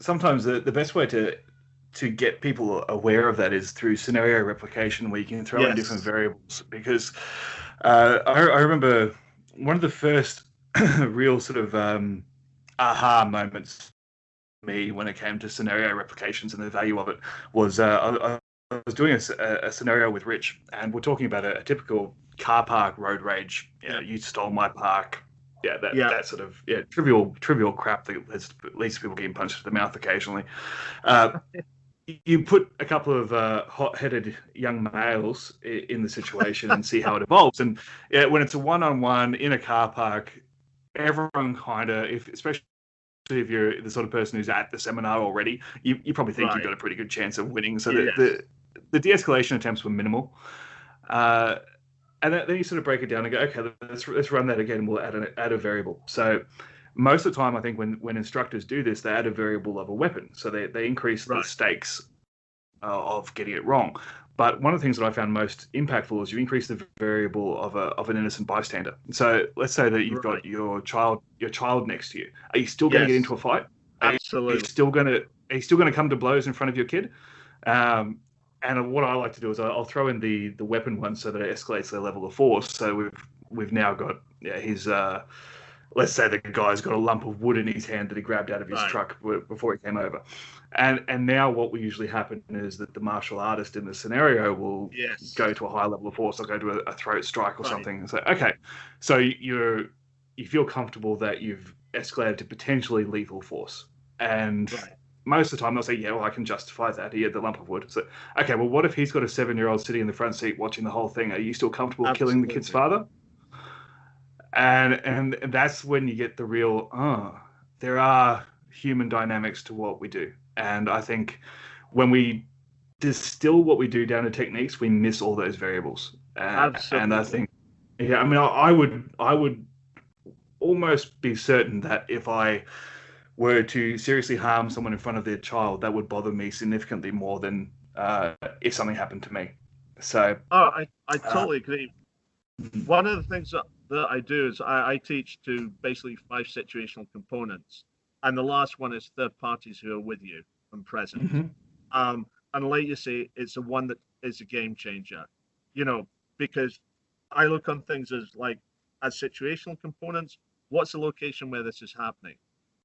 sometimes the best way to get people aware of that is through scenario replication, where you can throw in different Yes. variables. Because I remember one of the first real sort of aha moments for me when it came to scenario replications and the value of it was I was doing a scenario with Rich, and we're talking about a typical car park road rage. Yeah. You stole my park. Yeah, Yeah. that sort of trivial crap that leads to people getting punched in the mouth occasionally. Uh, you put a couple of hot-headed young males in the situation and see how it evolves. And yeah, when it's a one-on-one in a car park, everyone kind of, especially if you're the sort of person who's at the seminar already, you probably think you've got a pretty good chance of winning. So Yes. the de-escalation attempts were minimal. Uh, and then you sort of break it down and go, okay, let's run that again. We'll add a variable. So most of the time, I think when instructors do this, they add a variable of a weapon. So they increase the Right. stakes of getting it wrong. But one of the things that I found most impactful is you increase the variable of an innocent bystander. So let's say that you've got Right. your child next to you. Are you still going to get Yes. into a fight? Are you Absolutely. still going to come to blows in front of your kid? And what I like to do is I'll throw in the weapon one so that it escalates their level of force. So we've now got his let's say the guy's got a lump of wood in his hand that he grabbed out of his Right. truck before he came over. And now what will usually happen is that the martial artist in the scenario will Yes. go to a high level of force or go to a throat strike or Right. something and say, okay, so you feel comfortable that you've escalated to potentially lethal force. And Right. most of the time they'll say, yeah, well, I can justify that. He had the lump of wood. So, okay, well, what if he's got a 7-year-old sitting in the front seat watching the whole thing? Are you still comfortable killing the kid's Absolutely. father? And that's when you get the real, there are human dynamics to what we do. And I think when we distill what we do down to techniques, we miss all those variables. And I Absolutely. think, yeah, I mean, I would almost be certain that if I were to seriously harm someone in front of their child, that would bother me significantly more than if something happened to me. So, Oh, I uh, totally agree. One of the things that I do is I teach to basically 5 situational components. And the last one is third parties who are with you and present. mhm. Um, and like you say, it's the one that is a game changer, you know, because I look on things as like as situational components. What's the location where this is happening?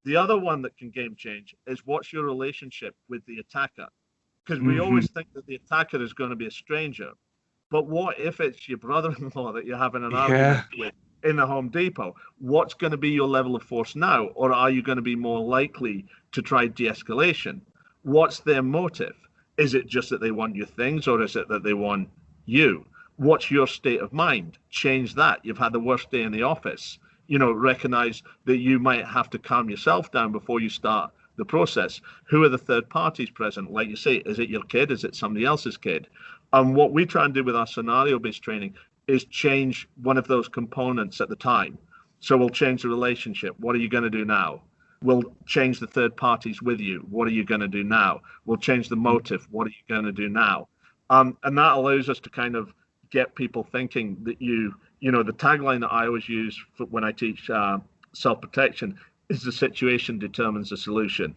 The other one that can game change is what's your relationship with the attacker? Because we Mhm. always think that the attacker is going to be a stranger. But what if it's your brother-in-law that you're having an Yeah. argument with in the Home Depot? What's going to be your level of force now? Or are you going to be more likely to try de-escalation? What's their motive? Is it just that they want your things, or is it that they want you? What's your state of mind? Change that. You've had the worst day in the office. Recognize that you might have to calm yourself down before you start the process. Who are the third parties present? Like you say, is it your kid? Is it somebody else's kid? And what we try and do with our scenario based training is change one of those components at the time. So we'll change the relationship. What are you going to do now? We'll change the third parties with you. What are you going to do now? We'll change the motive. What are you going to do now? And that allows us to kind of get people thinking that the tagline that I always use when I teach self protection is the situation determines the solution.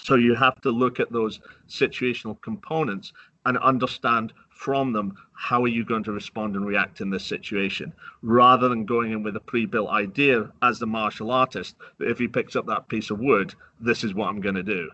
So you have to look at those situational components and understand from them how are you going to respond and react in this situation, rather than going in with a pre-built idea as the martial artist that if he picks up that piece of wood, this is what I'm going to do.